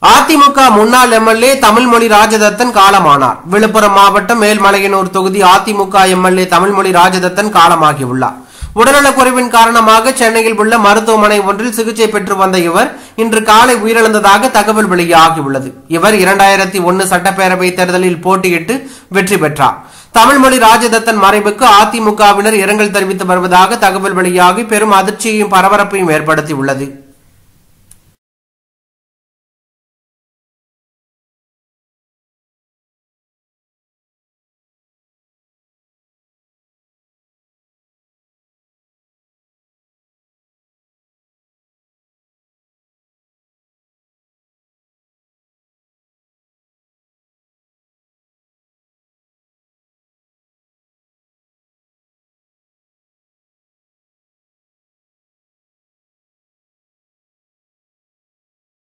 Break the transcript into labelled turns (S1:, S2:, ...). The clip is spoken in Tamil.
S1: அதிமுக முன்னாள் எம்எல்ஏ தமிழ்மொழி ராஜதத்தன் காலமானார். விழுப்புரம் மாவட்டம் மேல்மலையனூர் தொகுதி அதிமுக எம்எல்ஏ தமிழ்மொழி ராஜதத்தன் காலமாகியுள்ளார். உடல்நலக்குறைவின் காரணமாக சென்னையில் உள்ள மருத்துவமனை ஒன்றில் சிகிச்சை பெற்று வந்த இவர் இன்று காலை உயிரிழந்ததாக தகவல் வெளியாகியுள்ளது. இவர் 2001 சட்டப்பேரவை தேர்தலில் போட்டியிட்டு வெற்றி பெற்றார். தமிழ்மொழி ராஜதத்தன் மறைவுக்கு அதிமுகவினர் இரங்கல் தெரிவித்து வருவதாக தகவல் வெளியாகி பெரும் அதிர்ச்சியையும் பரபரப்பையும் ஏற்படுத்தியுள்ளது.